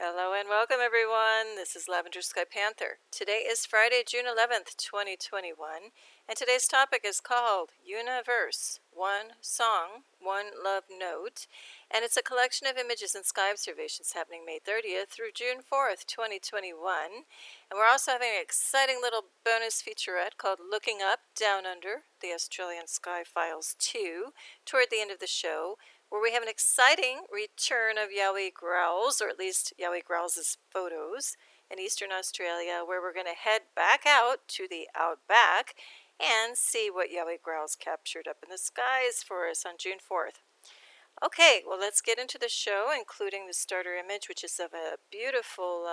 Hello and welcome everyone. This is Lavender Sky Panther. Today is Friday, June 11th, 2021, and today's topic is called UNI.VERSE, One Song, One Love Note, and it's a collection of images and sky observations happening May 30th through June 4th, 2021. And we're also having an exciting little bonus featurette called Looking Up, Down Under, the Australian SkyFiles 2, toward the end of the show, where we have an exciting return of YowieGrrrowlz, or at least YowieGrrrowlz's photos in Eastern Australia, where we're going to head back out to the outback and see what YowieGrrrowlz captured up in the skies for us on June 4th. Okay, well, let's get into the show, including the starter image, which is of a beautiful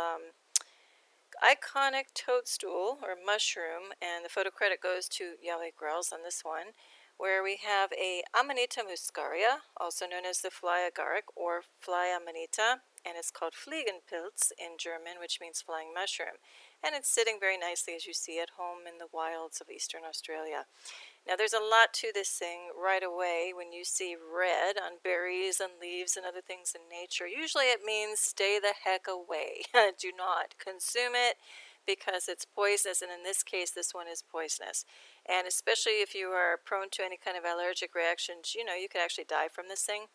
iconic toadstool or mushroom, and the photo credit goes to YowieGrrrowlz on this one, where we have a Amanita muscaria, also known as the fly agaric or fly amanita, and it's called Fliegenpilz in German, which means flying mushroom. And it's sitting very nicely, as you see, at home in the wilds of Eastern Australia. Now, there's a lot to this thing right away when you see red on berries and leaves and other things in nature. Usually it means stay the heck away. Do not consume it because it's poisonous, and in this case, this one is poisonous. And especially if you are prone to any kind of allergic reactions, you could actually die from this thing.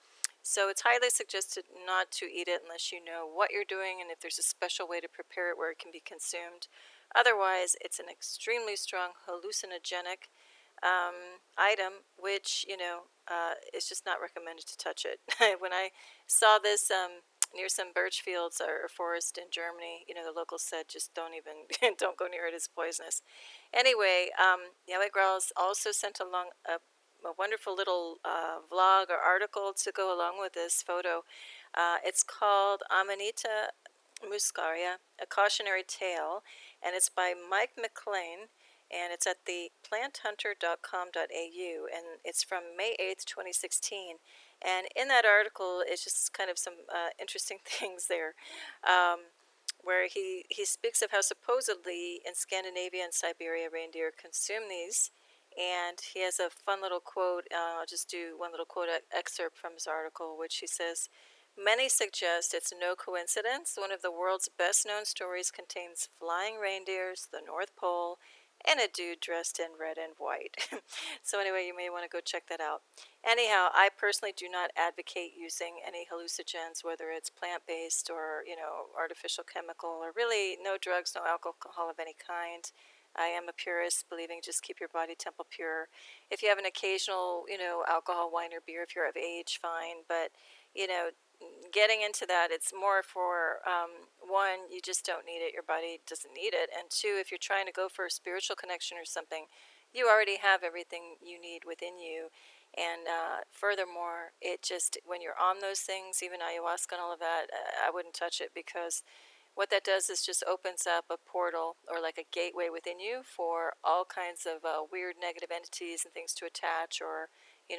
So it's highly suggested not to eat it unless you know what you're doing and if there's a special way to prepare it where it can be consumed. Otherwise, it's an extremely strong hallucinogenic item, which, is just not recommended to touch it. When I saw this near some birch fields or forest in Germany, the locals said just don't even, don't go near it, it's poisonous. Anyway, YowieGrrrowlz also sent along a wonderful little vlog or article to go along with this photo. It's called Amanita muscaria, A Cautionary Tale, and it's by Mike McLean, and it's at the planthunter.com.au, and it's from May 8th, 2016. And in that article, it's just kind of some interesting things there, where he speaks of how supposedly in Scandinavia and Siberia, reindeer consume these. And he has a fun little quote. I'll just do one little quote excerpt from his article, which he says, "Many suggest it's no coincidence one of the world's best-known stories contains flying reindeers, the North Pole, and a dude dressed in red and white." So anyway, you may want to go check that out. Anyhow, I personally do not advocate using any hallucinogens, whether it's plant-based or, artificial chemical, or really no drugs, no alcohol of any kind. I am a purist, believing just keep your body temple pure. If you have an occasional, alcohol, wine, or beer, if you're of age, fine. But, getting into that, it's more for, one, you just don't need it. Your body doesn't need it. And two, if you're trying to go for a spiritual connection or something, you already have everything you need within you. And furthermore, it just, when you're on those things, even ayahuasca and all of that, I wouldn't touch it, because what that does is just opens up a portal or like a gateway within you for all kinds of weird negative entities and things to attach, or,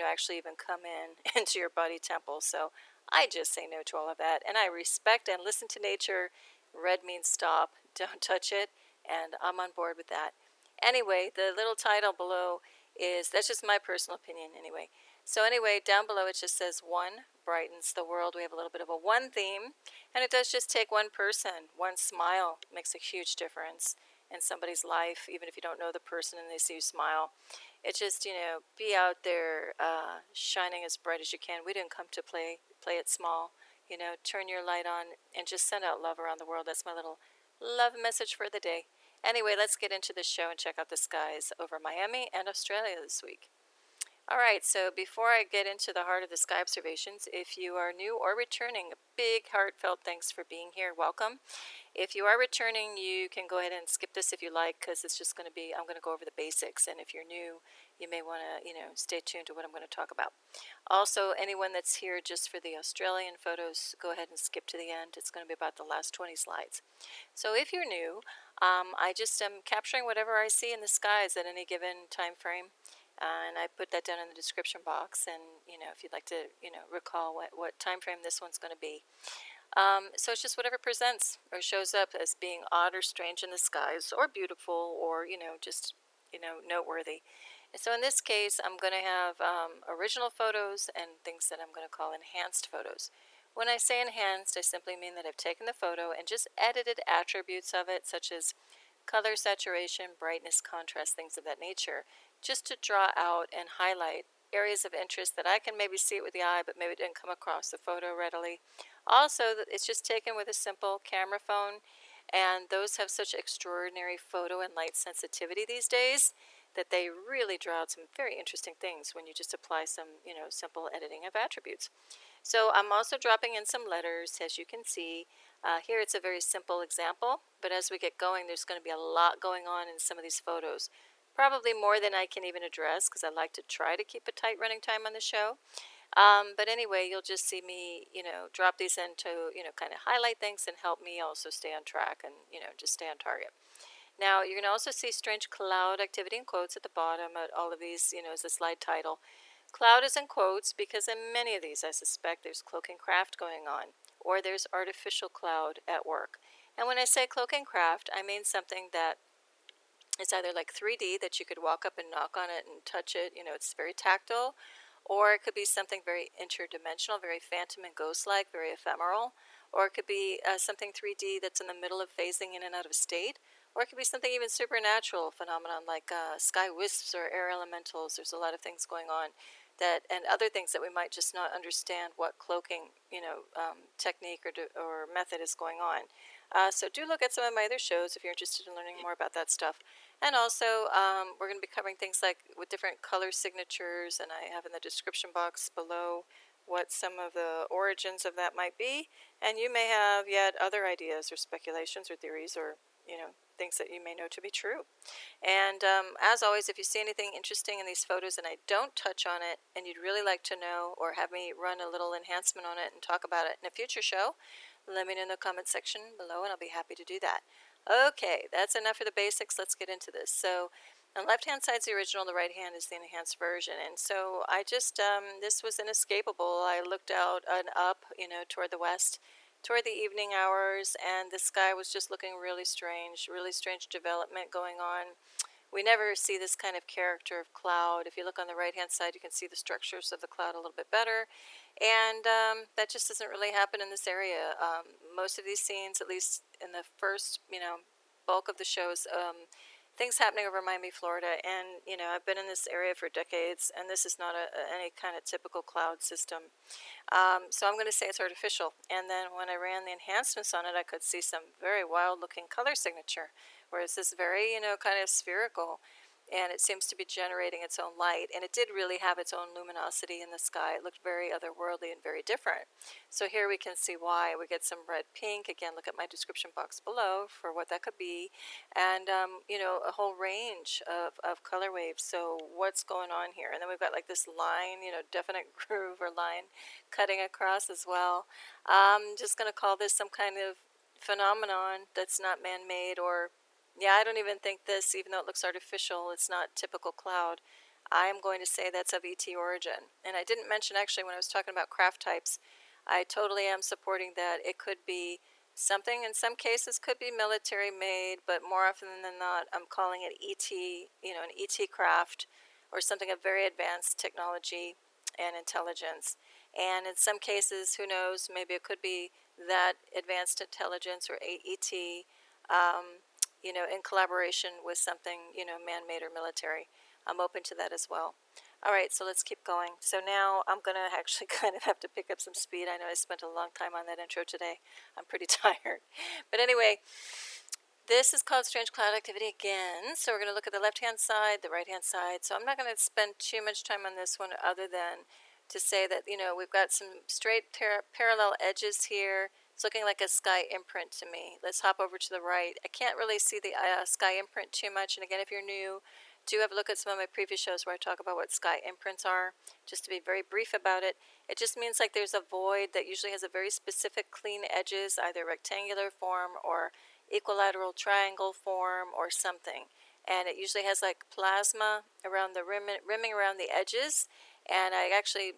actually even come in into your body temple. So I just say no to all of that. And I respect and listen to nature. Red means stop. Don't touch it. And I'm on board with that. Anyway, the little title below that's just my personal opinion anyway. So anyway, down below it just says one brightens the world. We have a little bit of a one theme, and it does just take one person. One smile makes a huge difference in somebody's life, even if you don't know the person and they see you smile. It just, be out there shining as bright as you can. We didn't come to play it small. Turn your light on and just send out love around the world. That's my little love message for the day. Anyway, let's get into the show and check out the skies over Miami and Australia this week. All right, so before I get into the heart of the sky observations, if you are new or returning, a big heartfelt thanks for being here. Welcome. If you are returning, you can go ahead and skip this if you like, because it's just going to be, I'm going to go over the basics. And if you're new, you may want to, stay tuned to what I'm going to talk about. Also, anyone that's here just for the Australian photos, go ahead and skip to the end. It's going to be about the last 20 slides. So if you're new, I just am capturing whatever I see in the skies at any given time frame. And I put that down in the description box. And, if you'd like to, recall what time frame this one's going to be. So it's just whatever presents or shows up as being odd or strange in the skies, or beautiful, or, just, noteworthy. And so in this case, I'm going to have original photos and things that I'm going to call enhanced photos, When I say enhanced, I simply mean that I've taken the photo and just edited attributes of it, such as color, saturation, brightness, contrast, things of that nature, just to draw out and highlight areas of interest that I can maybe see it with the eye, but maybe it didn't come across the photo readily. Also, it's just taken with a simple camera phone, and those have such extraordinary photo and light sensitivity these days that they really draw out some very interesting things when you just apply some, simple editing of attributes. So I'm also dropping in some letters, as you can see. Here it's a very simple example, but as we get going, there's going to be a lot going on in some of these photos. Probably more than I can even address, because I like to try to keep a tight running time on the show. But anyway, you'll just see me, drop these in to, kind of highlight things and help me also stay on track and, just stay on target. Now, you're going to also see strange cloud activity in quotes at the bottom of all of these, as a slide title. Cloud is in quotes because in many of these, I suspect there's cloak and craft going on, or there's artificial cloud at work. And when I say cloak and craft, I mean something that is either like 3D, that you could walk up and knock on it and touch it, it's very tactile, or it could be something very interdimensional, very phantom and ghost-like, very ephemeral, or it could be something 3D that's in the middle of phasing in and out of state, or it could be something even supernatural phenomenon like sky wisps or air elementals. There's a lot of things going on and other things that we might just not understand what cloaking, technique or method is going on. So do look at some of my other shows if you're interested in learning more about that stuff. And also, we're going to be covering things like with different color signatures, and I have in the description box below what some of the origins of that might be. And you may have yet other ideas or speculations or theories or, things that you may know to be true. And as always, if you see anything interesting in these photos and I don't touch on it and you'd really like to know or have me run a little enhancement on it and talk about it in a future show, let me know in the comment section below and I'll be happy to do that. Okay, that's enough for the basics. Let's get into this. So on the left-hand side is the original, the right hand is the enhanced version. And so I just, this was inescapable. I looked out and up, toward the west, toward the evening hours, and the sky was just looking really strange development going on. We never see this kind of character of cloud. If you look on the right-hand side, you can see the structures of the cloud a little bit better. And that just doesn't really happen in this area. Most of these scenes, at least in the first, bulk of the shows, things happening over Miami, Florida. And, I've been in this area for decades, and this is not any kind of typical cloud system. So I'm going to say it's artificial. And then when I ran the enhancements on it, I could see some very wild-looking color signature, where it's this very, kind of spherical, and it seems to be generating its own light. And it did really have its own luminosity in the sky. It looked very otherworldly and very different. So here we can see why. We get some red-pink. Again, look at my description box below for what that could be. And, a whole range of color waves. So what's going on here? And then we've got like this line, definite groove or line cutting across as well. I'm just going to call this some kind of phenomenon that's not man-made, or yeah, I don't even think this, even though it looks artificial, it's not typical cloud. I am going to say that's of ET origin. And I didn't mention, actually, when I was talking about craft types, I totally am supporting that it could be something, in some cases, could be military made, but more often than not, I'm calling it ET, an ET craft, or something of very advanced technology and intelligence. And in some cases, who knows, maybe it could be that advanced intelligence or ET, in collaboration with something, man-made or military. I'm open to that as well. All right, so let's keep going. So now I'm going to actually kind of have to pick up some speed. I know I spent a long time on that intro today. I'm pretty tired. But anyway, this is called Strange Cloud Activity again. So we're going to look at the left-hand side, the right-hand side. So I'm not going to spend too much time on this one other than to say that, we've got some straight parallel edges here. It's looking like a sky imprint to me. Let's hop over to the right. I can't really see the sky imprint too much. And again, if you're new, do have a look at some of my previous shows where I talk about what sky imprints are, just to be very brief about it. It just means like there's a void that usually has a very specific clean edges, either rectangular form or equilateral triangle form or something. And it usually has like plasma around the rimming around the edges. And I actually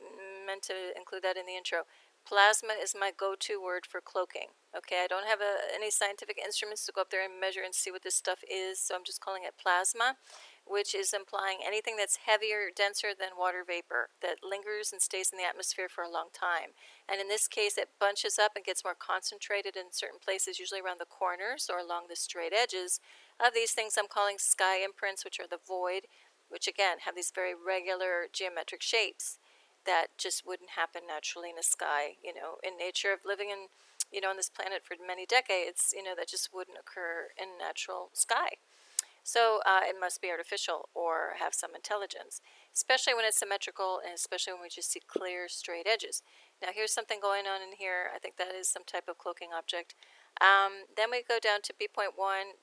meant to include that in the intro. Plasma is my go-to word for cloaking. Okay, I don't have any scientific instruments to go up there and measure and see what this stuff is, so I'm just calling it plasma. which is implying anything that's heavier, denser than water vapor, that lingers and stays in the atmosphere for a long time. And in this case, it bunches up and gets more concentrated in certain places, usually around the corners or along the straight edges of these things I'm calling sky imprints, which are the void, which again have these very regular geometric shapes that just wouldn't happen naturally in the sky. In nature of living in, on this planet for many decades, that just wouldn't occur in natural sky. So it must be artificial or have some intelligence, especially when it's symmetrical and especially when we just see clear, straight edges. Now here's something going on in here. I think that is some type of cloaking object. Then we go down to B.1,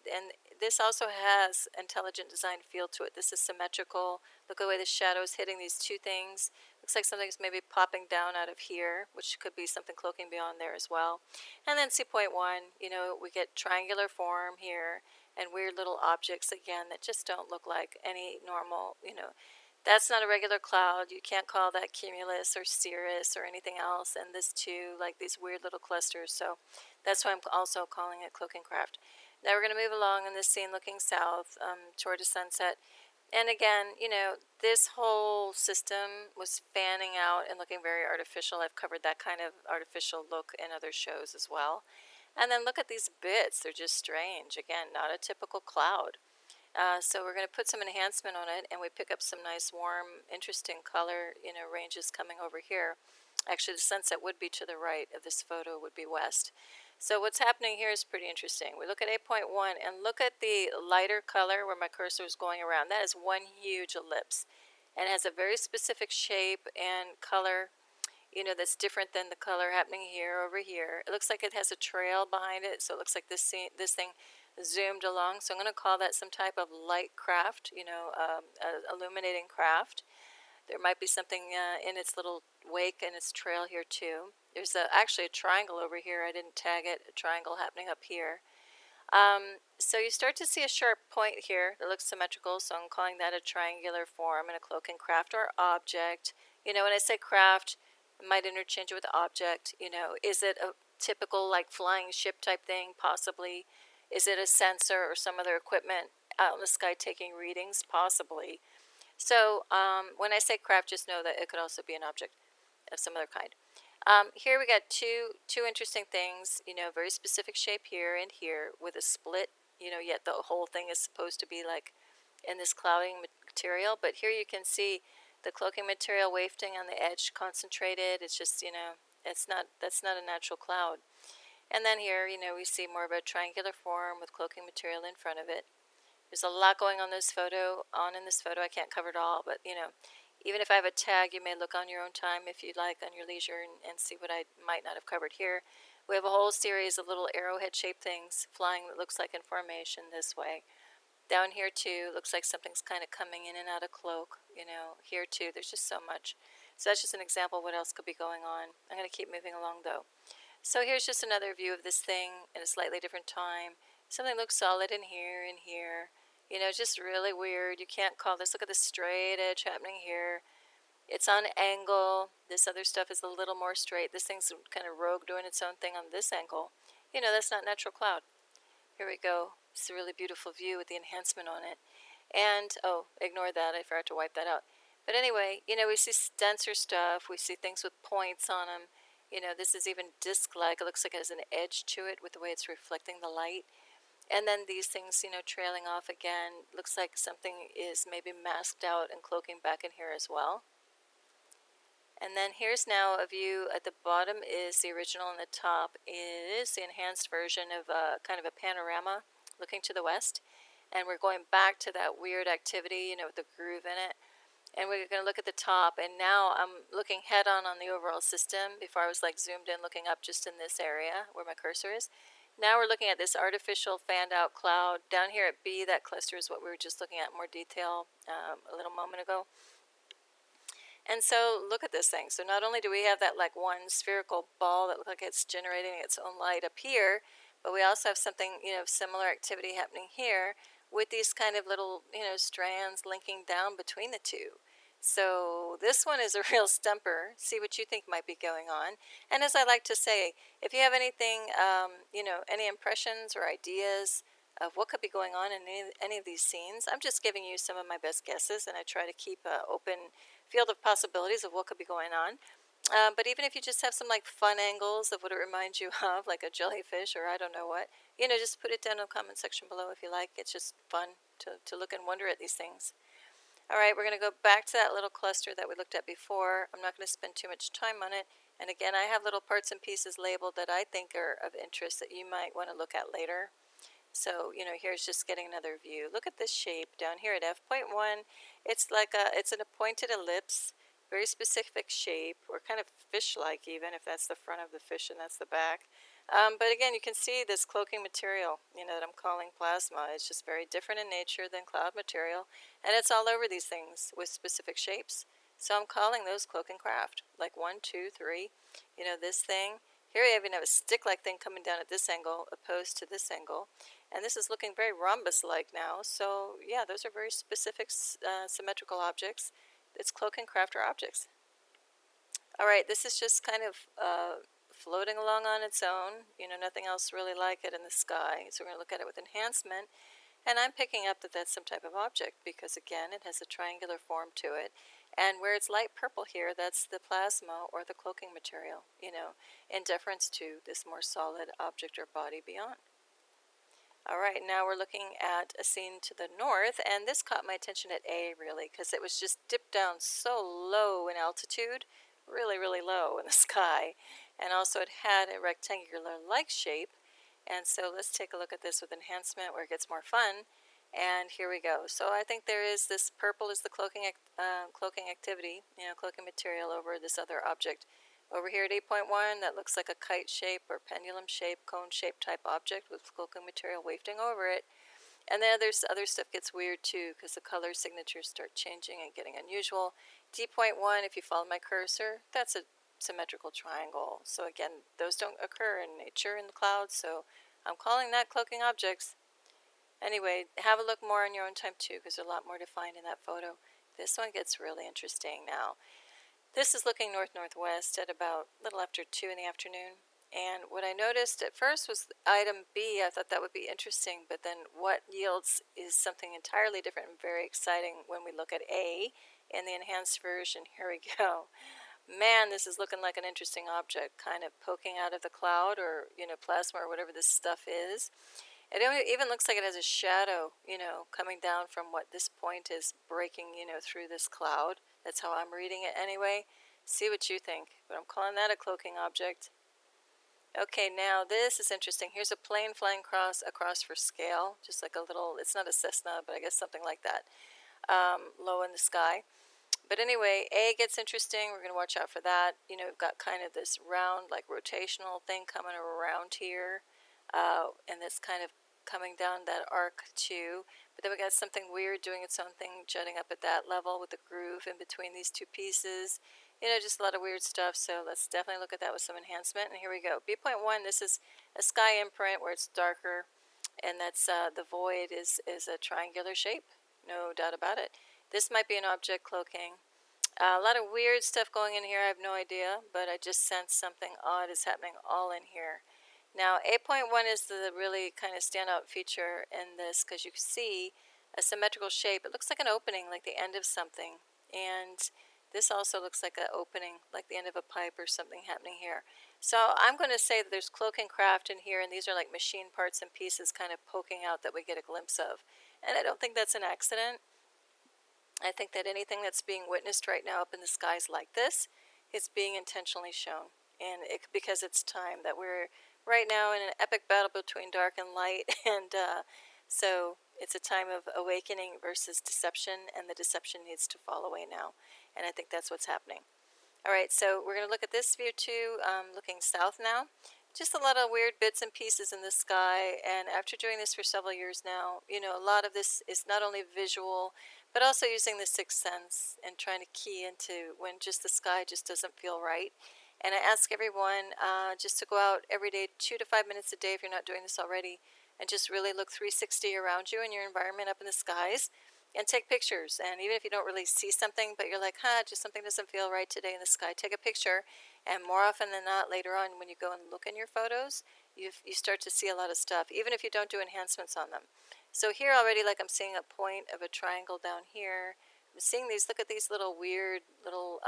and this also has intelligent design feel to it. This is symmetrical. Look at the way the shadow's hitting these two things. Looks like something's maybe popping down out of here, which could be something cloaking beyond there as well. And then C.1, we get triangular form here and weird little objects again that just don't look like any normal, That's not a regular cloud. You can't call that cumulus or cirrus or anything else. And this too, like these weird little clusters. So that's why I'm also calling it cloaking craft. Now we're going to move along in this scene looking south toward a sunset. And again, this whole system was fanning out and looking very artificial. I've covered that kind of artificial look in other shows as well. And then look at these bits. They're just strange. Again, not a typical cloud. So we're going to put some enhancement on it, and we pick up some nice, warm, interesting color, ranges coming over here. Actually, the sunset would be to the right of this photo, would be west. So what's happening here is pretty interesting. We look at 8.1 and look at the lighter color where my cursor is going around. That is one huge ellipse, and it has a very specific shape and color, that's different than the color happening here over here. It looks like it has a trail behind it, so it looks like this thing zoomed along. So I'm going to call that some type of light craft, illuminating craft. There might be something in its little wake and its trail here too. There's actually a triangle over here. I didn't tag it. A triangle happening up here. So you start to see a sharp point here that looks symmetrical, so I'm calling that a triangular form in a cloaking craft or object. When I say craft, I might interchange it with object. Is it a typical like flying ship type thing? Possibly. Is it a sensor or some other equipment out in the sky taking readings? Possibly. So when I say craft, just know that it could also be an object of some other kind. Here we got two interesting things, very specific shape here and here with a split, yet the whole thing is supposed to be like in this clouding material. But here you can see the cloaking material wafting on the edge, concentrated. It's just, that's not a natural cloud. And then here, we see more of a triangular form with cloaking material in front of it. There's a lot going on in this photo. I can't cover it all, but even if I have a tag, you may look on your own time if you'd like, on your leisure, and see what I might not have covered here. We have a whole series of little arrowhead-shaped things flying that looks like in formation this way. Down here too, looks like something's kind of coming in and out of cloak. Here too, there's just so much. So that's just an example of what else could be going on. I'm going to keep moving along though. So here's just another view of this thing in a slightly different time. Something looks solid in here and here. Just really weird. You can't call this. Look at the straight edge happening here. It's on angle. This other stuff is a little more straight. This thing's kind of rogue doing its own thing on this angle. That's not natural cloud. Here we go. It's a really beautiful view with the enhancement on it. And, oh, ignore that. I forgot to wipe that out. But anyway, we see denser stuff. We see things with points on them. This is even disc-like. It looks like it has an edge to it with the way it's reflecting the light. And then these things, trailing off again. Looks like something is maybe masked out and cloaking back in here as well. And then here's now a view. At the bottom is the original, and the top is the enhanced version of kind of a panorama looking to the west. And we're going back to that weird activity, with the groove in it. And we're going to look at the top, and now I'm looking head-on the overall system. Before I was like zoomed in looking up just in this area where my cursor is. Now we're looking at this artificial fanned-out cloud. Down here at B, that cluster is what we were just looking at in more detail a little moment ago. And so look at this thing. So not only do we have that like one spherical ball that looks like it's generating its own light up here, but we also have something, similar activity happening here with these kind of little, strands linking down between the two. So this one is a real stumper. See what you think might be going on. And as I like to say, if you have anything, any impressions or ideas of what could be going on in any of these scenes. I'm just giving you some of my best guesses, and I try to keep an open field of possibilities of what could be going on. But even if you just have some like fun angles of what it reminds you of, like a jellyfish or I don't know what, just put it down in the comment section below if you like. It's just fun to look and wonder at these things. All right, we're going to go back to that little cluster that we looked at before. I'm not going to spend too much time on it. And again, I have little parts and pieces labeled that I think are of interest that you might want to look at later. So, here's just getting another view. Look at this shape down here at f.1. It's it's an appointed ellipse, very specific shape, or kind of fish-like even, if that's the front of the fish and that's the back. But again, you can see this cloaking material, that I'm calling plasma. It's just very different in nature than cloud material, and it's all over these things with specific shapes. So I'm calling those cloaking craft, like 1, 2, 3. This thing. Here I even have a stick-like thing coming down at this angle opposed to this angle. And this is looking very rhombus-like now. So yeah, those are very specific symmetrical objects. It's cloaking craft or objects. All right, this is just kind of floating along on its own. Nothing else really like it in the sky. So we're going to look at it with enhancement. And I'm picking up that that's some type of object because, again, it has a triangular form to it. And where it's light purple here, that's the plasma or the cloaking material, in deference to this more solid object or body beyond. All right, now we're looking at a scene to the north, and this caught my attention at A, really, because it was just dipped down so low in altitude, really, really low in the sky. And also it had a rectangular-like shape. And so let's take a look at this with enhancement where it gets more fun. And here we go. So I think there is this purple is the cloaking activity, cloaking material over this other object. Over here at 8.1, that looks like a kite shape or pendulum shape, cone shape type object with cloaking material wafting over it. And then there's other stuff gets weird too because the color signatures start changing and getting unusual. D.1, if you follow my cursor, that's a symmetrical triangle. So again, those don't occur in nature in the clouds, so I'm calling that cloaking objects. Anyway, have a look more on your own time too, because there's a lot more to find in that photo. This one gets really interesting now. This is looking north-northwest at about a little after 2 in the afternoon. And what I noticed at first was item B. I thought that would be interesting, but then what yields is something entirely different and very exciting when we look at A in the enhanced version. Here we go. Man, this is looking like an interesting object, kind of poking out of the cloud or, plasma or whatever this stuff is. It even looks like it has a shadow, coming down from what this point is breaking, through this cloud. That's how I'm reading it anyway. See what you think. But I'm calling that a cloaking object. Okay, now this is interesting. Here's a plane flying across for scale, just like a little, it's not a Cessna, but I guess something like that, low in the sky. But anyway, A gets interesting. We're going to watch out for that. We've got kind of this round, like rotational thing coming around here. And it's kind of coming down that arc too. But then we got something weird doing its own thing, jutting up at that level with the groove in between these two pieces. Just a lot of weird stuff. So let's definitely look at that with some enhancement. And here we go. B.1, this is a sky imprint where it's darker. And that's the void is a triangular shape. No doubt about it. This might be an object cloaking. A lot of weird stuff going in here. I have no idea, but I just sense something odd is happening all in here. Now, 8.1 is the really kind of standout feature in this because you can see a symmetrical shape. It looks like an opening, like the end of something. And this also looks like an opening, like the end of a pipe or something happening here. So I'm going to say that there's cloaking craft in here, and these are like machine parts and pieces kind of poking out that we get a glimpse of. And I don't think that's an accident. I think that anything that's being witnessed right now up in the skies like this is being intentionally shown. And because it's time that we're right now in an epic battle between dark and light. And so it's a time of awakening versus deception, and the deception needs to fall away now. And I think that's what's happening. All right, so we're going to look at this view too, looking south now. Just a lot of weird bits and pieces in the sky, and after doing this for several years now, a lot of this is not only visual, but also using the sixth sense and trying to key into when just the sky just doesn't feel right. And I ask everyone just to go out every day, 2 to 5 minutes a day if you're not doing this already, and just really look 360 around you in your environment up in the skies and take pictures. And even if you don't really see something, but you're like, just something doesn't feel right today in the sky, take a picture. And more often than not, later on when you go and look in your photos, you start to see a lot of stuff, even if you don't do enhancements on them. So here already, like I'm seeing a point of a triangle down here. I'm seeing these, look at these little weird little,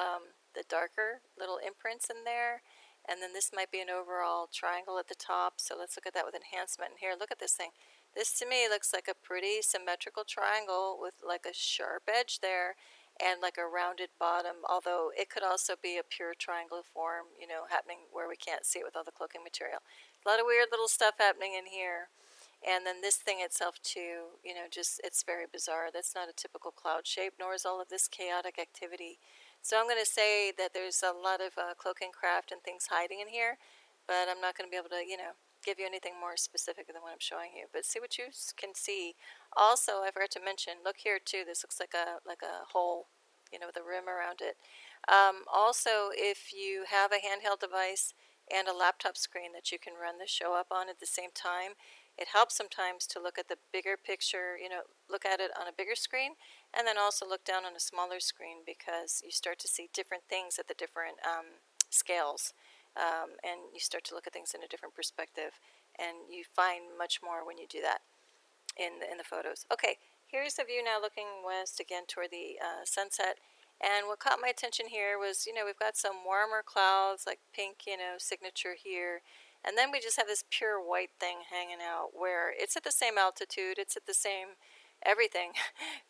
the darker little imprints in there. And then this might be an overall triangle at the top. So let's look at that with enhancement. And here, look at this thing. This to me looks like a pretty symmetrical triangle with like a sharp edge there and like a rounded bottom, although it could also be a pure triangle form, you know, happening where we can't see it with all the cloaking material. A lot of weird little stuff happening in here. And then this thing itself too, you know, just, it's very bizarre. That's not a typical cloud shape, nor is all of this chaotic activity. So I'm going to say that there's a lot of cloaking craft and things hiding in here, but I'm not going to be able to, you know, give you anything more specific than what I'm showing you. But see what you can see. Also, I forgot to mention, look here too, this looks like a hole, you know, with a rim around it. Also, if you have a handheld device and a laptop screen that you can run the show up on at the same time, it helps sometimes to look at the bigger picture, you know, look at it on a bigger screen, and then also look down on a smaller screen, because you start to see different things at the different scales, and you start to look at things in a different perspective, and you find much more when you do that in the photos. Okay, here's the view now looking west again toward the sunset. And what caught my attention here was, you know, we've got some warmer clouds, like pink, you know, signature here. And then we just have this pure white thing hanging out where it's at the same altitude, it's at the same everything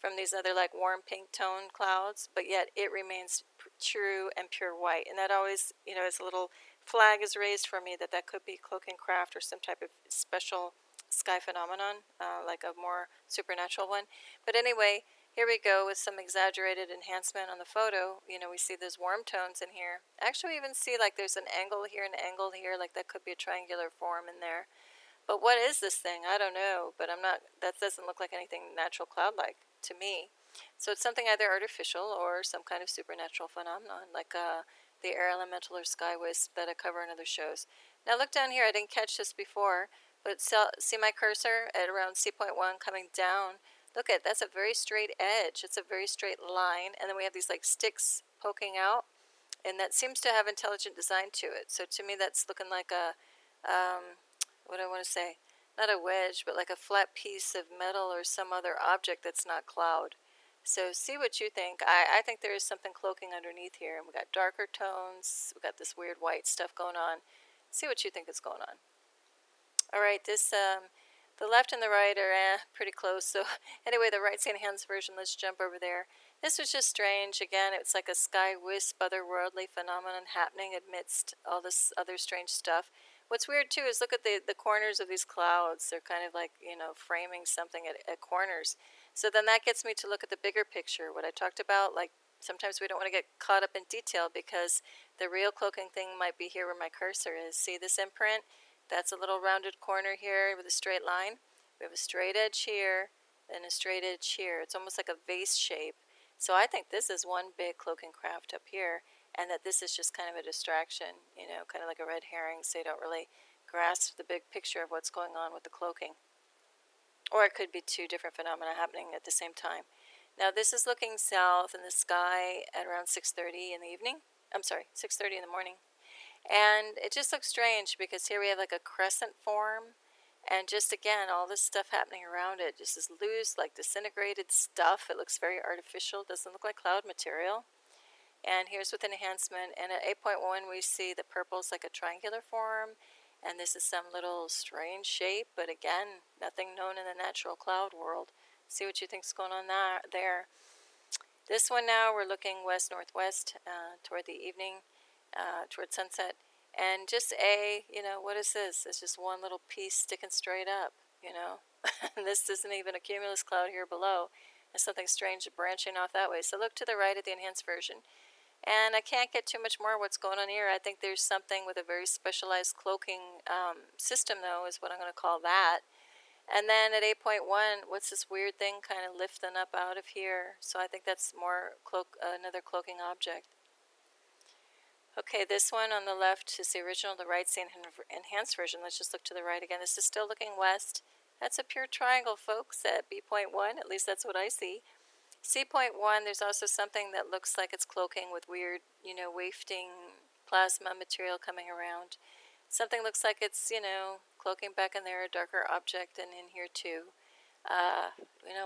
from these other like warm pink tone clouds, but yet it remains true and pure white. And that always, you know, as a little flag is raised for me that that could be cloaking craft or some type of special sky phenomenon, like a more supernatural one. But anyway, here we go with some exaggerated enhancement on the photo. You know, we see those warm tones in here. Actually, we even see like there's an angle here, like that could be a triangular form in there. But what is this thing? I don't know, but that doesn't look like anything natural cloud-like to me. So it's something either artificial or some kind of supernatural phenomenon, like the air elemental or sky wisp that I cover in other shows. Now look down here, I didn't catch this before, but see my cursor at around C.1 coming down. Look at, that's a very straight edge. It's a very straight line. And then we have these like sticks poking out. And that seems to have intelligent design to it. So to me, that's looking like a, what do I want to say? Not a wedge, but like a flat piece of metal or some other object that's not cloud. So see what you think. I think there is something cloaking underneath here. And we got darker tones. We got this weird white stuff going on. See what you think is going on. All right, this... the left and the right are pretty close. So anyway, the right's the enhanced version. Let's jump over there. This was just strange. Again, it's like a sky wisp, otherworldly phenomenon happening amidst all this other strange stuff. What's weird too is look at the corners of these clouds. They're kind of like, you know, framing something at corners. So then that gets me to look at the bigger picture. What I talked about, like sometimes we don't want to get caught up in detail because the real cloaking thing might be here where my cursor is. See this imprint? That's a little rounded corner here with a straight line. We have a straight edge here and a straight edge here. It's almost like a vase shape. So I think this is one big cloaking craft up here, and that this is just kind of a distraction, you know, kind of like a red herring, so you don't really grasp the big picture of what's going on with the cloaking. Or it could be two different phenomena happening at the same time. Now this is looking south in the sky at around 6:30 in the evening. I'm sorry, 6:30 in the morning. And it just looks strange because here we have like a crescent form, and just again all this stuff happening around it, just this loose like disintegrated stuff. It looks very artificial, doesn't look like cloud material. And here's with enhancement, and at 8.1 we see the purple's like a triangular form, and this is some little strange shape, but again nothing known in the natural cloud world. See what you think's going on there. This one now we're looking west northwest toward the evening. Toward sunset, and just you know, what is this? It's just one little piece sticking straight up, you know. This isn't even a cumulus cloud here below. There's something strange branching off that way. So look to the right at the enhanced version. And I can't get too much more what's going on here. I think there's something with a very specialized cloaking system, though, is what I'm going to call that. And then at 8.1, what's this weird thing kind of lifting up out of here? So I think that's more another cloaking object. Okay, this one on the left is the original, the right's the enhanced version. Let's just look to the right again. This is still looking west. That's a pure triangle, folks, at B.1. At least that's what I see. C.1, there's also something that looks like it's cloaking with weird, you know, wafting plasma material coming around. Something looks like it's, cloaking back in there, a darker object, and in here too.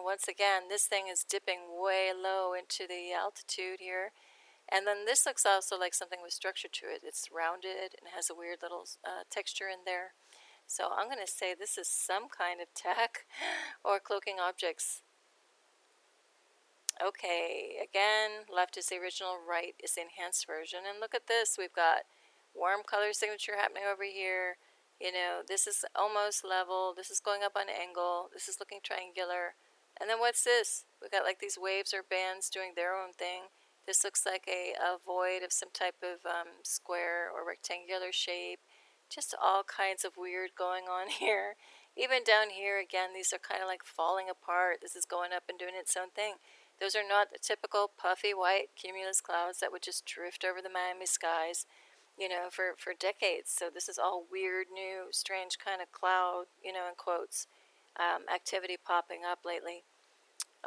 Once again, this thing is dipping way low into the altitude here. And then this looks also like something with structure to it. It's rounded and has a weird little texture in there. So I'm going to say this is some kind of tech or cloaking objects. Okay, again, left is the original, right is the enhanced version. And look at this, we've got warm color signature happening over here. This is almost level, this is going up on angle, this is looking triangular. And then what's this? We've got like these waves or bands doing their own thing. This looks like a void of some type of square or rectangular shape. Just all kinds of weird going on here. Even down here, again, these are kind of like falling apart. This is going up and doing its own thing. Those are not the typical puffy white cumulus clouds that would just drift over the Miami skies, for decades. So this is all weird, new, strange kind of cloud, in quotes, activity popping up lately.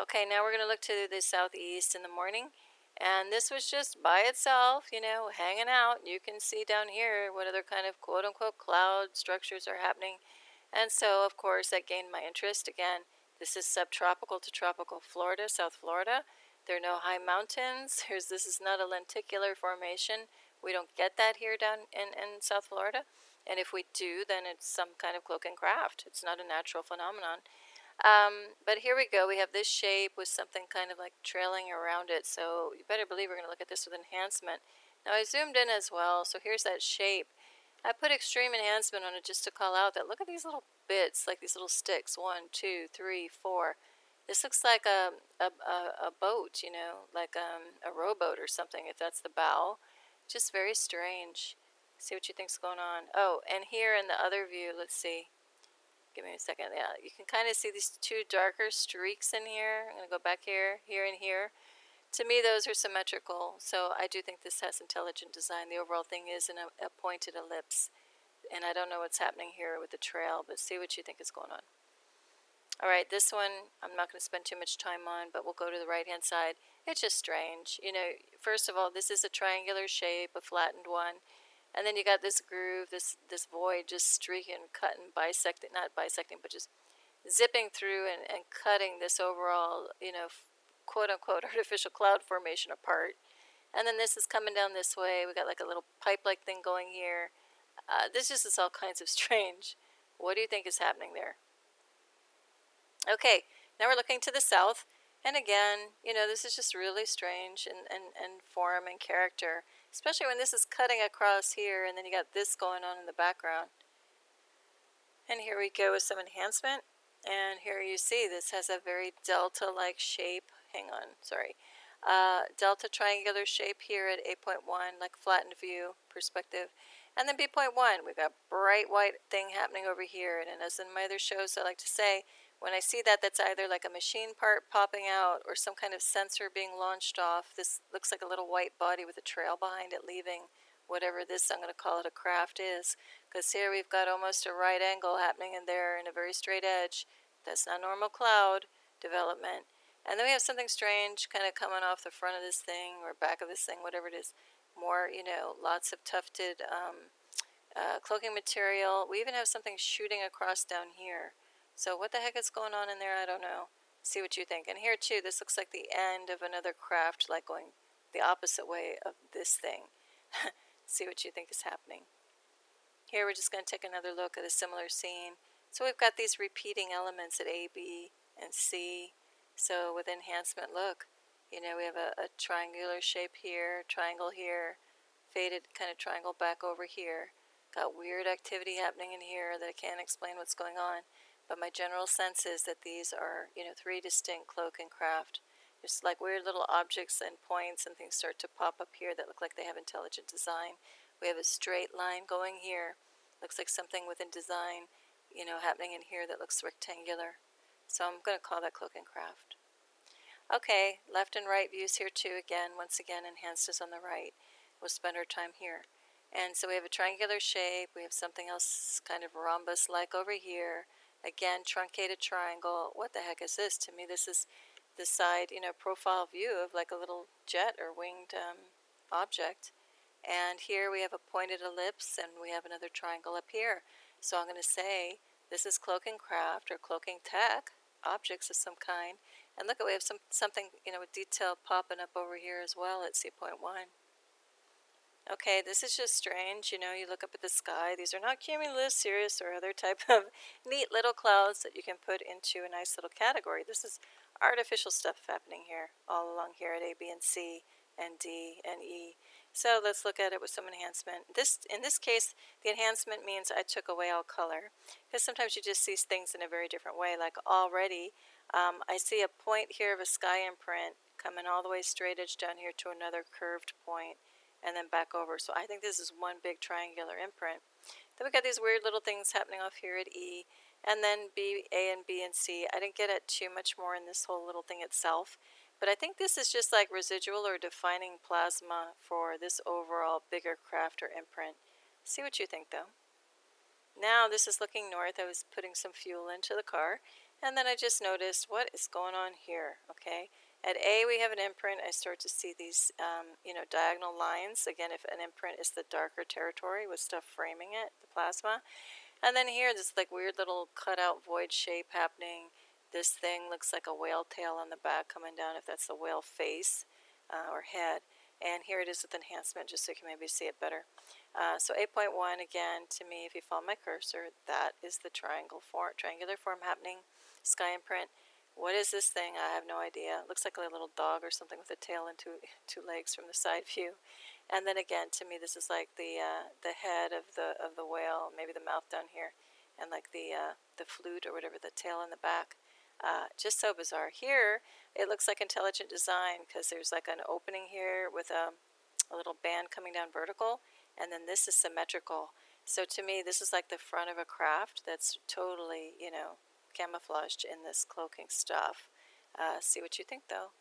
Okay, now we're going to look to the southeast in the morning. And this was just by itself, hanging out. You can see down here what other kind of quote-unquote cloud structures are happening. And so, of course, that gained my interest. Again, this is subtropical to tropical Florida, South Florida. There are no high mountains. This is not a lenticular formation. We don't get that here down in South Florida. And if we do, then it's some kind of cloak and craft. It's not a natural phenomenon. But here we go. We have this shape with something kind of like trailing around it. So you better believe we're going to look at this with enhancement. Now I zoomed in as well. So here's that shape. I put extreme enhancement on it just to call out that look at these little bits, like these little sticks. 1, 2, 3, 4. This looks like a boat, like a rowboat or something, if that's the bow. Just very strange. See what you think's going on. Oh, and here in the other view, let's see. Give me a second. Yeah, you can kind of see these two darker streaks in here. I'm going to go back here, and here. To me, those are symmetrical, so I do think this has intelligent design. The overall thing is in a pointed ellipse, and I don't know what's happening here with the trail, but see what you think is going on. All right, this one I'm not going to spend too much time on, but we'll go to the right-hand side. It's just strange. First of all, this is a triangular shape, a flattened one. And then you got this groove, this void just streaking, cutting, bisecting, not bisecting, but just zipping through and cutting this overall, quote-unquote artificial cloud formation apart. And then this is coming down this way. We got like a little pipe-like thing going here. This just is all kinds of strange. What do you think is happening there? Okay, now we're looking to the south. And again, this is just really strange and form and character, especially when this is cutting across here and then you got this going on in the background. And here we go with some enhancement. And here you see this has a very delta-like shape. Hang on, sorry. Delta triangular shape here at 8.1, like flattened view perspective. And then B.1, we've got bright white thing happening over here. And as in my other shows, I like to say, when I see that, that's either like a machine part popping out or some kind of sensor being launched off. This looks like a little white body with a trail behind it leaving whatever this, I'm going to call it a craft is. Because here we've got almost a right angle happening in there and a very straight edge. That's not normal cloud development. And then we have something strange kind of coming off the front of this thing or back of this thing, whatever it is. More, lots of tufted cloaking material. We even have something shooting across down here. So what the heck is going on in there? I don't know. See what you think. And here too, this looks like the end of another craft, like going the opposite way of this thing. See what you think is happening. Here we're just going to take another look at a similar scene. So we've got these repeating elements at A, B, and C. So with enhancement, look, we have a triangular shape here, triangle here, faded kind of triangle back over here. Got weird activity happening in here that I can't explain what's going on. But my general sense is that these are, 3 distinct cloak and craft. Just like weird little objects and points and things start to pop up here that look like they have intelligent design. We have a straight line going here. Looks like something within design, happening in here that looks rectangular. So I'm going to call that cloak and craft. Okay, left and right views here too. Again, once again, enhanced is on the right. We'll spend our time here. And so we have a triangular shape. We have something else kind of rhombus-like over here. Again, truncated triangle. What the heck is this? To me, this is the side, profile view of like a little jet or winged object. And here we have a pointed ellipse, and we have another triangle up here. So I'm going to say this is cloaking craft or cloaking tech, objects of some kind. And look, we have something, with detail popping up over here as well at C.1. Okay, this is just strange. You look up at the sky. These are not cumulus, cirrus, or other type of neat little clouds that you can put into a nice little category. This is artificial stuff happening here, all along here at A, B, and C, and D, and E. So let's look at it with some enhancement. In this case, the enhancement means I took away all color, because sometimes you just see things in a very different way. Like already, I see a point here of a sky imprint coming all the way straight edge down here to another curved point, and then back over. So I think this is one big triangular imprint. Then we got these weird little things happening off here at E, and then B, A, and B, and C. I didn't get at too much more in this whole little thing itself, but I think this is just like residual or defining plasma for this overall bigger craft or imprint. See what you think, though. Now this is looking north. I was putting some fuel into the car, and then I just noticed what is going on here, okay? At A, we have an imprint. I start to see these, diagonal lines. Again, if an imprint is the darker territory with stuff framing it, the plasma. And then here, this like weird little cutout void shape happening. This thing looks like a whale tail on the back coming down, if that's the whale face or head. And here it is with enhancement, just so you can maybe see it better. So 8.1, again, to me, if you follow my cursor, that is the triangular form happening, sky imprint. What is this thing? I have no idea. It looks like a little dog or something with a tail and two legs from the side view. And then again, to me, this is like the head of the whale, maybe the mouth down here, and like the flute or whatever, the tail in the back. Just so bizarre. Here, it looks like intelligent design, because there's like an opening here with a little band coming down vertical, and then this is symmetrical. So to me, this is like the front of a craft that's totally, camouflaged in this cloaking stuff. See what you think, though.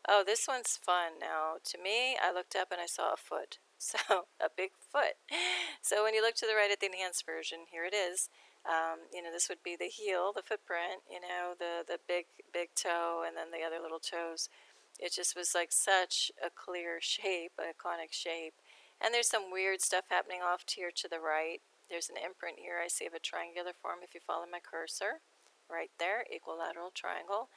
Oh, this one's fun. Now, to me, I looked up and I saw a foot. So, a big foot. So when you look to the right at the enhanced version, here it is. This would be the heel, the footprint, the big toe, and then the other little toes. It just was like such a clear shape, an iconic shape. And there's some weird stuff happening off here to the right. There's an imprint here I see of a triangular form if you follow my cursor. Right there, equilateral triangle.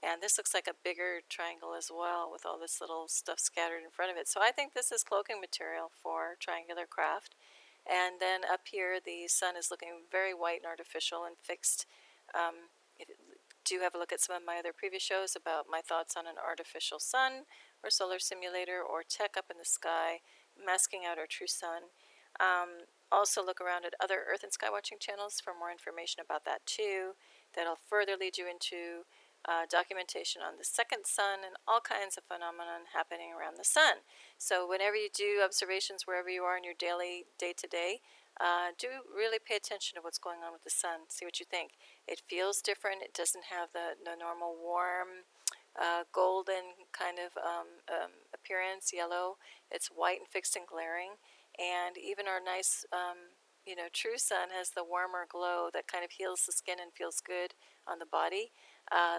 And this looks like a bigger triangle as well, with all this little stuff scattered in front of it. So I think this is cloaking material for triangular craft. And then up here, the sun is looking very white and artificial and fixed. Do have a look at some of my other previous shows about my thoughts on an artificial sun or solar simulator or tech up in the sky, masking out our true sun. Also look around at other Earth and Sky watching channels for more information about that too. That'll further lead you into documentation on the second sun and all kinds of phenomenon happening around the sun. So whenever you do observations wherever you are in your daily day-to-day, do really pay attention to what's going on with the sun. See what you think. It feels different. It doesn't have the normal warm golden kind of appearance, yellow. It's white and fixed and glaring. And even our nice true sun has the warmer glow that kind of heals the skin and feels good on the body.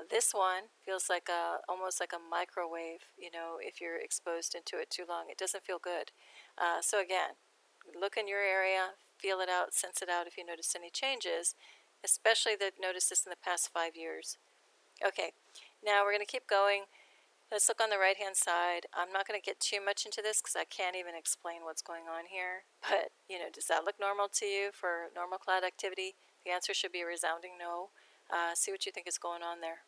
This one feels like almost like a microwave, if you're exposed into it too long. It doesn't feel good. So again, look in your area, feel it out, sense it out if you notice any changes, especially that I've noticed this in the past 5 years. Okay, now we're going to keep going. Let's look on the right-hand side. I'm not going to get too much into this because I can't even explain what's going on here. But, does that look normal to you for normal cloud activity? The answer should be a resounding no. See what you think is going on there.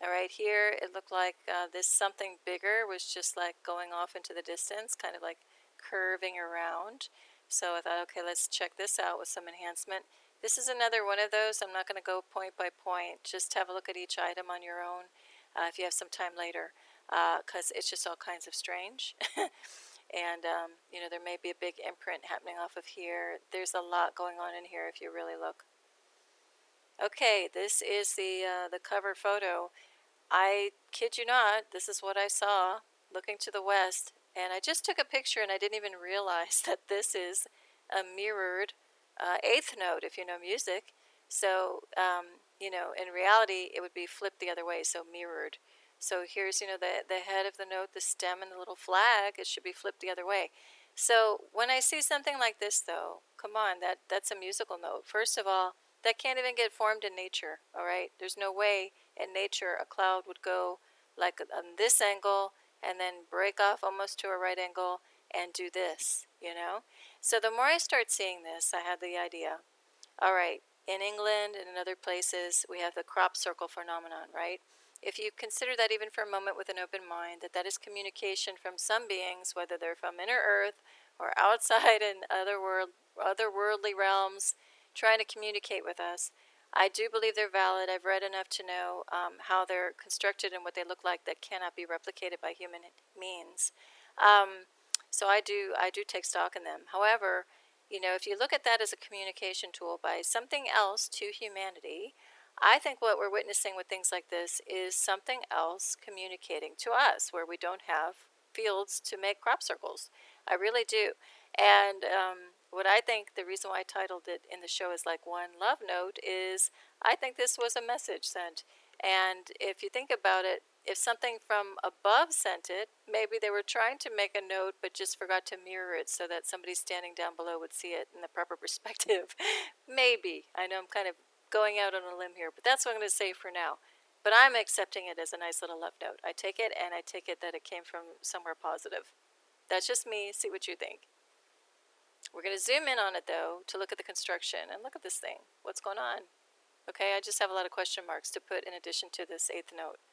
All right, here it looked like this something bigger was just like going off into the distance, kind of like curving around. So I thought, okay, let's check this out with some enhancement. This is another one of those. I'm not going to go point by point. Just have a look at each item on your own. If you have some time later, because it's just all kinds of strange. And, there may be a big imprint happening off of here. There's a lot going on in here if you really look. Okay, this is the cover photo. I kid you not, this is what I saw looking to the west. And I just took a picture and I didn't even realize that this is a mirrored eighth note, if you know music. So, in reality, it would be flipped the other way, so mirrored. So here's, the head of the note, the stem, and the little flag. It should be flipped the other way. So when I see something like this, though, come on, that's a musical note. First of all, that can't even get formed in nature, all right? There's no way in nature a cloud would go like on this angle and then break off almost to a right angle and do this, you know? So the more I start seeing this, I had the idea, all right, in England and in other places, we have the crop circle phenomenon, right? If you consider that even for a moment with an open mind, that is communication from some beings, whether they're from inner earth or outside in otherworldly realms, trying to communicate with us, I do believe they're valid. I've read enough to know how they're constructed and what they look like that cannot be replicated by human means. So I do take stock in them. However, you know, if you look at that as a communication tool by something else to humanity, I think what we're witnessing with things like this is something else communicating to us where we don't have fields to make crop circles. I really do. And what I think the reason why I titled it in the show is like one love note is I think this was a message sent. And if you think about it, if something from above sent it, maybe they were trying to make a note but just forgot to mirror it so that somebody standing down below would see it in the proper perspective. Maybe. I know I'm kind of going out on a limb here, but that's what I'm going to say for now. But I'm accepting it as a nice little love note. I take it, and I take it that it came from somewhere positive. That's just me. See what you think. We're going to zoom in on it, though, to look at the construction. And look at this thing. What's going on? Okay, I just have a lot of question marks to put in addition to this 8th note.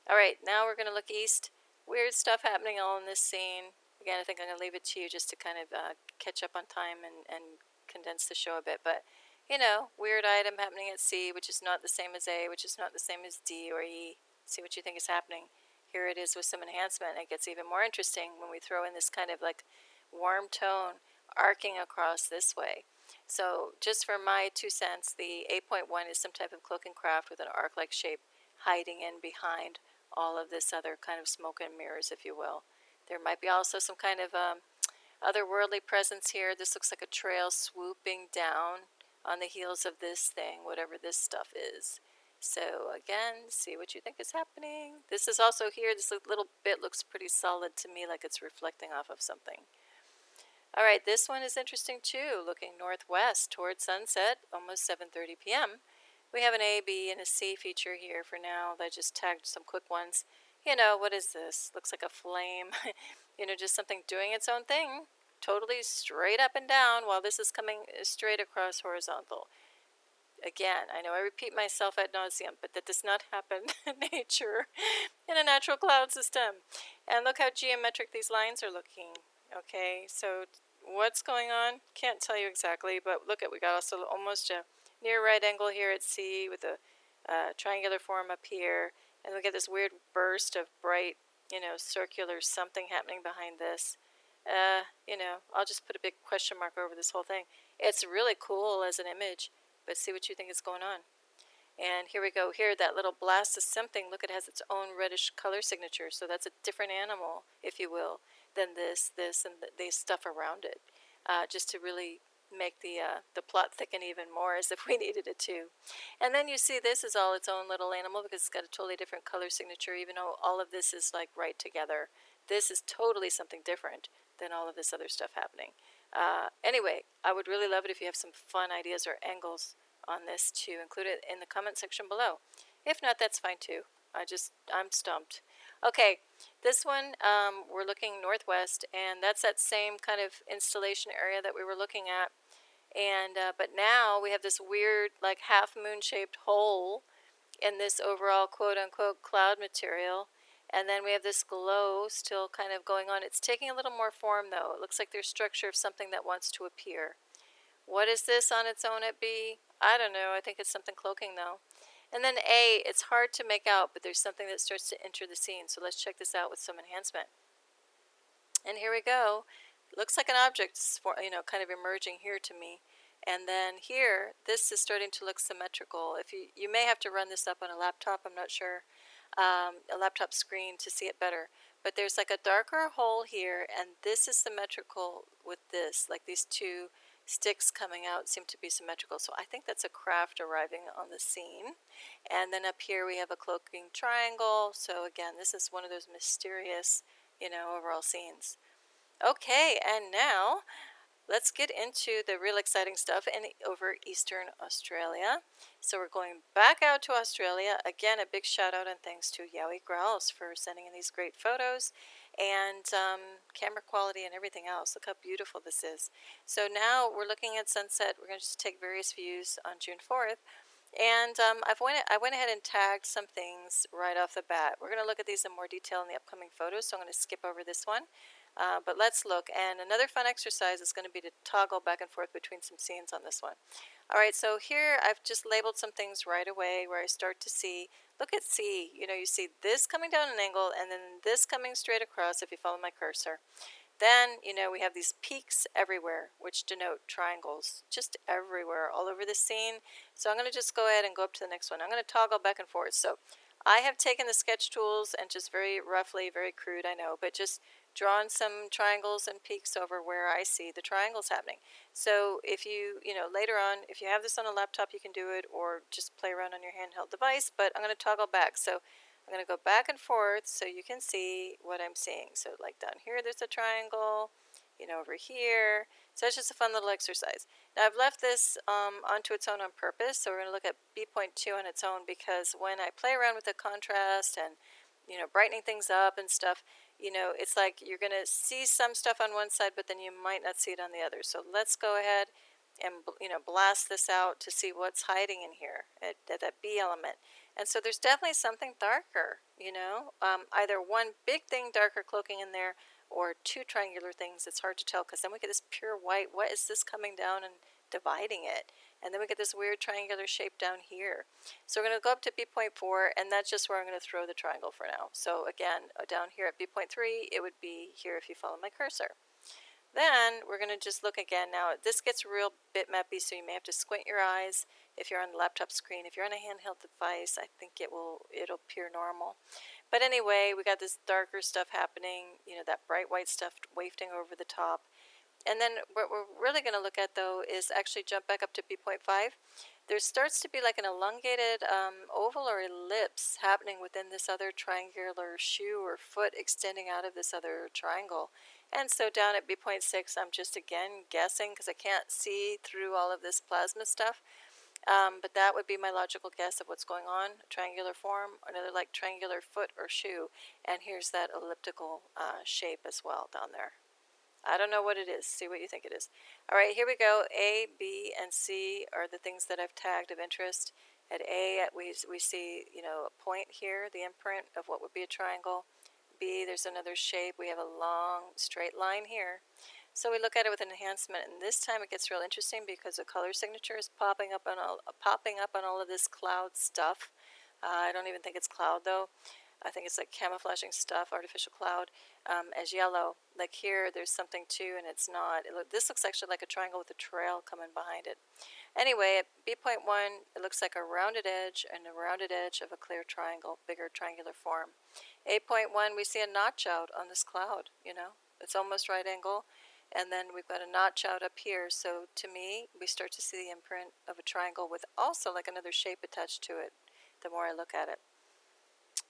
All right, now we're going to look east. Weird stuff happening all in this scene. Again, I think I'm going to leave it to you just to kind of catch up on time and condense the show a bit. But, you know, weird item happening at C, which is not the same as A, which is not the same as D or E. See what you think is happening. Here it is with some enhancement. It gets even more interesting when we throw in this kind of like warm tone arcing across this way. So just for my 2 cents, the 8.1 is some type of cloak and craft with an arc-like shape hiding in behind all of this other kind of smoke and mirrors, if you will. There might be also some kind of otherworldly presence here. This looks like a trail swooping down on the heels of this thing, whatever this stuff is. So again, see what you think is happening. This is also here. This little bit looks pretty solid to me, like it's reflecting off of something. All right, this one is interesting too, looking northwest towards sunset, almost 7:30 p.m. We have an A, B, and a C feature here for now. I just tagged some quick ones. You know, what is this? Looks like a flame. You know, just something doing its own thing, totally straight up and down, while this is coming straight across horizontal. Again, I know I repeat myself ad nauseum, but that does not happen in nature, in a natural cloud system. And look how geometric these lines are looking. Okay, so what's going on? Can't tell you exactly, but look at, we got also almost a near right angle here at C with a triangular form up here, and we get this weird burst of bright, you know, circular something happening behind this. You know, I'll just put a big question mark over this whole thing. It's really cool as an image, but see what you think is going on. And here we go. Here, that little blast of something, look, it has its own reddish color signature, so that's a different animal, if you will, than this, and the stuff around it, just to really make the plot thicken even more, as if we needed it to. And then you see this is all its own little animal because it's got a totally different color signature, even though all of this is like right together. This is totally something different than all of this other stuff happening. Anyway, I would really love it if you have some fun ideas or angles on this to include it in the comment section below. If not, that's fine too. I'm stumped. Okay, this one, we're looking northwest, and that's that same kind of installation area that we were looking at. And but now we have this weird, like, half moon shaped hole in this overall quote unquote cloud material. And then we have this glow still kind of going on. It's taking a little more form though. It looks like there's structure of something that wants to appear. What is this on its own at B? I don't know. I think it's something cloaking though. And then A, it's hard to make out, but there's something that starts to enter the scene. So let's check this out with some enhancement. And here we go. Looks like an object, you know, kind of emerging here to me. And then here, this is starting to look symmetrical. If you may have to run this up on a laptop, I'm not sure, a laptop screen to see it better. But there's like a darker hole here, and this is symmetrical with this. Like these two sticks coming out seem to be symmetrical. So I think that's a craft arriving on the scene. And then up here we have a cloaking triangle. So again, this is one of those mysterious, you know, overall scenes. Okay, and now let's get into the real exciting stuff over Eastern Australia. So we're going back out to Australia. Again, a big shout out and thanks to YowieGrrrowlz for sending in these great photos and camera quality and everything else. Look how beautiful this is. So now we're looking at sunset. We're going to just take various views on June 4th. And I went ahead and tagged some things right off the bat. We're going to look at these in more detail in the upcoming photos, so I'm going to skip over this one. But let's look. And another fun exercise is going to be to toggle back and forth between some scenes on this one. All right, so here I've just labeled some things right away where I start to see, look at C, you know, you see this coming down an angle and then this coming straight across if you follow my cursor. Then, you know, we have these peaks everywhere, which denote triangles, just everywhere, all over the scene. So I'm going to just go ahead and go up to the next one. I'm going to toggle back and forth. So I have taken the sketch tools and just very roughly, very crude, I know, but just drawn some triangles and peaks over where I see the triangles happening. So if you know, later on, if you have this on a laptop, you can do it, or just play around on your handheld device, but I'm going to toggle back. So I'm going to go back and forth so you can see what I'm seeing. So like down here, there's a triangle, you know, over here. So it's just a fun little exercise. Now I've left this onto its own on purpose. So we're going to look at B.2 on its own, because when I play around with the contrast and, you know, brightening things up and stuff, you know, it's like you're going to see some stuff on one side, but then you might not see it on the other. So let's go ahead and, you know, blast this out to see what's hiding in here at that B element. And so there's definitely something darker, you know, either one big thing darker cloaking in there, or two triangular things. It's hard to tell, because then we get this pure white. What is this coming down and dividing it? And then we get this weird triangular shape down here. So we're going to go up to B.4, and that's just where I'm going to throw the triangle for now. So again, down here at B.3, it would be here if you follow my cursor. Then we're going to just look again. Now this gets real bitmappy, so you may have to squint your eyes if you're on the laptop screen. If you're on a handheld device, I think it'll appear normal. But anyway, we got this darker stuff happening, you know, that bright white stuff wafting over the top. And then what we're really going to look at, though, is actually jump back up to B.5. There starts to be like an elongated oval or ellipse happening within this other triangular shoe or foot extending out of this other triangle. And so down at B.6, I'm just again guessing, because I can't see through all of this plasma stuff. But that would be my logical guess of what's going on. Triangular form, another like triangular foot or shoe. And here's that elliptical shape as well down there. I don't know what it is. See what you think it is. All right, here we go. A, B, and C are the things that I've tagged of interest. At A, we see, you know, a point here, the imprint of what would be a triangle. B, there's another shape. We have a long straight line here. So we look at it with an enhancement, and this time it gets real interesting because the color signature is popping up on all of this cloud stuff. I don't even think it's cloud though. I think it's like camouflaging stuff, artificial cloud, as yellow. Like here, there's something too, and it's not. This looks actually like a triangle with a trail coming behind it. Anyway, at B.1, it looks like a rounded edge and a rounded edge of a clear triangle, bigger triangular form. A.1, we see a notch out on this cloud, you know. It's almost right angle. And then we've got a notch out up here. So to me, we start to see the imprint of a triangle with also like another shape attached to it the more I look at it.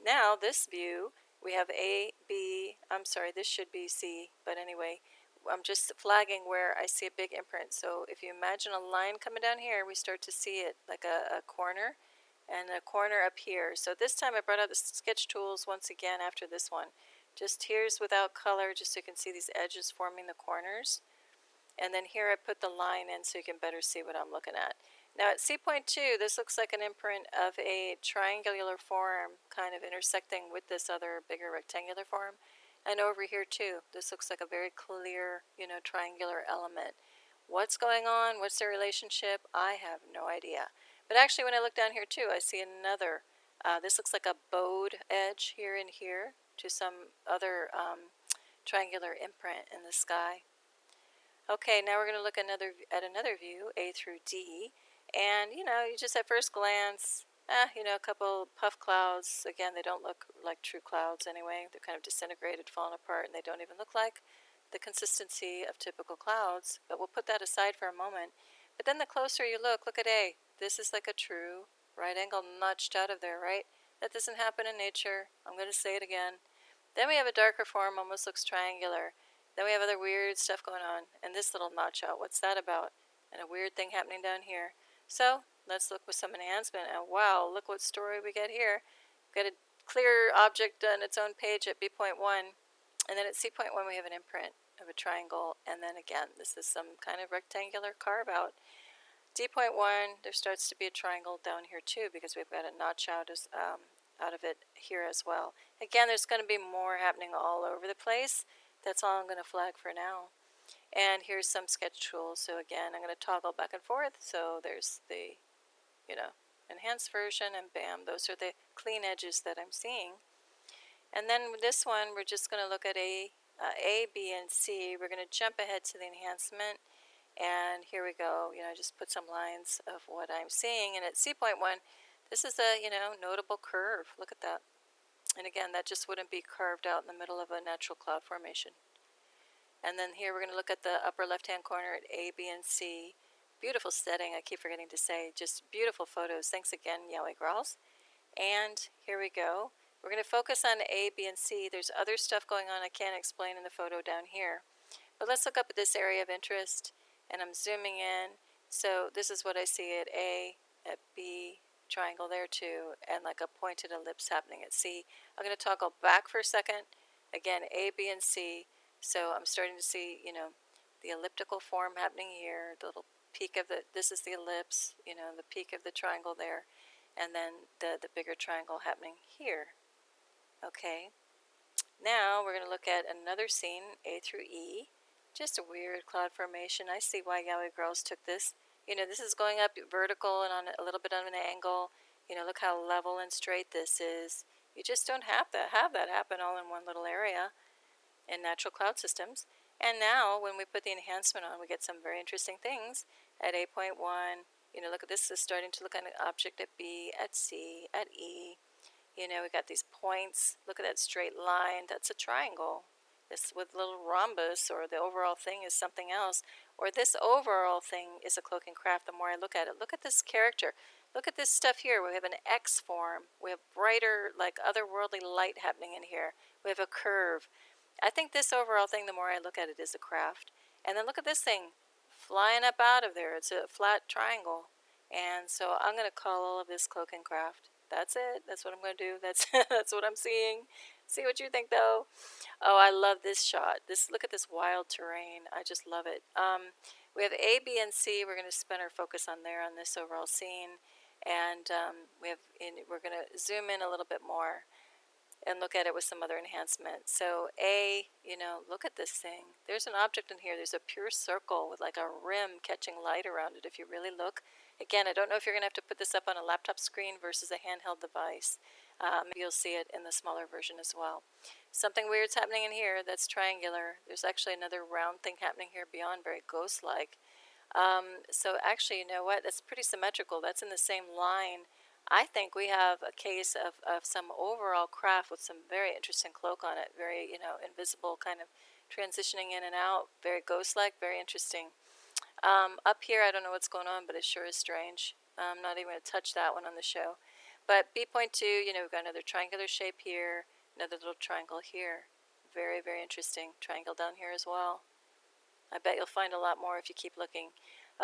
Now this view, we have A, B, I'm sorry, this should be C, but anyway, I'm just flagging where I see a big imprint. So if you imagine a line coming down here, we start to see it like a corner, and a corner up here. So this time I brought out the sketch tools once again after this one. Just here's without color, just so you can see these edges forming the corners. And then here I put the line in so you can better see what I'm looking at. Now at C.2, this looks like an imprint of a triangular form kind of intersecting with this other bigger rectangular form. And over here too, this looks like a very clear, you know, triangular element. What's going on? What's the relationship? I have no idea. But actually when I look down here too, I see another, this looks like a bowed edge here and here to some other triangular imprint in the sky. Okay, now we're going to look at another view, A through D. And, you know, you just at first glance, you know, a couple puff clouds. Again, they don't look like true clouds anyway. They're kind of disintegrated, falling apart, and they don't even look like the consistency of typical clouds. But we'll put that aside for a moment. But then the closer you look at A. This is like a true right angle notched out of there, right? That doesn't happen in nature. I'm going to say it again. Then we have a darker form, almost looks triangular. Then we have other weird stuff going on. And this little notch out, what's that about? And a weird thing happening down here. So let's look with some enhancement. And wow, look what story we get here. We've got a clear object on its own page at B.1. And then at C.1 we have an imprint of a triangle. And then again, this is some kind of rectangular carve out. D.1, there starts to be a triangle down here too, because we've got a notch out of it here as well. Again, there's going to be more happening all over the place. That's all I'm going to flag for now. And here's some sketch tools. So again, I'm going to toggle back and forth. So there's the, enhanced version, and bam, those are the clean edges that I'm seeing. And then with this one, we're just going to look at A, B, and C. We're going to jump ahead to the enhancement. And here we go, just put some lines of what I'm seeing. And at C.1, this is a, notable curve. Look at that. And again, that just wouldn't be carved out in the middle of a natural cloud formation. And then here we're going to look at the upper left-hand corner at A, B, and C. Beautiful setting, I keep forgetting to say. Just beautiful photos. Thanks again, YowieGrrrowlz. And here we go. We're going to focus on A, B, and C. There's other stuff going on I can't explain in the photo down here. But let's look up at this area of interest. And I'm zooming in. So this is what I see at A, at B, triangle there too, and like a pointed ellipse happening at C. I'm going to toggle back for a second. Again, A, B, and C. So I'm starting to see, the elliptical form happening here, the little peak of this is the ellipse, the peak of the triangle there, and then the bigger triangle happening here. Okay. Now we're going to look at another scene, A through E. Just a weird cloud formation. I see why YowieGrrrowlz took this. This is going up vertical and on a little bit of an angle. Look how level and straight this is. You just don't have to have that happen all in one little area in natural cloud systems. And now when we put the enhancement on, we get some very interesting things. At A.1, look at this. Is starting to look at an object at B, at C, at E. We got these points. Look at that straight line. That's a triangle. This with little rhombus, or the overall thing is something else, or this overall thing is a cloak and craft. The more I look at it, look at this character. Look at this stuff here. We have an X form. We have brighter, like otherworldly light happening in here. We have a curve. I think this overall thing, the more I look at it, is a craft. And then look at this thing flying up out of there. It's a flat triangle. And so I'm going to call all of this cloak and craft. That's it. That's what I'm going to do. That's what I'm seeing. See what you think, though. Oh, I love this shot. Look at this wild terrain. I just love it. We have A, B, and C. We're going to spin our focus on there on this overall scene, and we're going to zoom in a little bit more and look at it with some other enhancements. So A, look at this thing. There's an object in here. There's a pure circle with like a rim catching light around it. If you really look, again, I don't know if you're going to have to put this up on a laptop screen versus a handheld device. Maybe you'll see it in the smaller version as well. Something weird's happening in here that's triangular. There's actually another round thing happening here beyond, very ghost-like. So actually, you know what? That's pretty symmetrical. That's in the same line. I think we have a case of some overall craft with some very interesting cloak on it. Very, invisible kind of transitioning in and out. Very ghost-like, very interesting. Up here, I don't know what's going on, but it sure is strange. I'm not even going to touch that one on the show. But B.2, we've got another triangular shape here, another little triangle here. Very, very interesting. Triangle down here as well. I bet you'll find a lot more if you keep looking.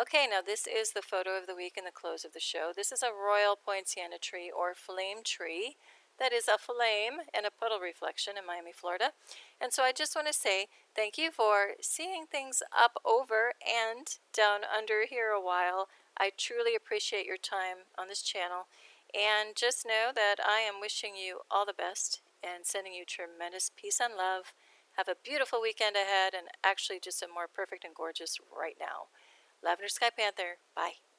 Okay, now this is the photo of the week and the close of the show. This is a Royal Poinciana tree, or flame tree. That is a flame and a puddle reflection in Miami, Florida. And so I just want to say thank you for seeing things up, over, and down under here a while. I truly appreciate your time on this channel. And just know that I am wishing you all the best and sending you tremendous peace and love. Have a beautiful weekend ahead, and actually just a more perfect and gorgeous right now. Lavender Sky Panther. Bye.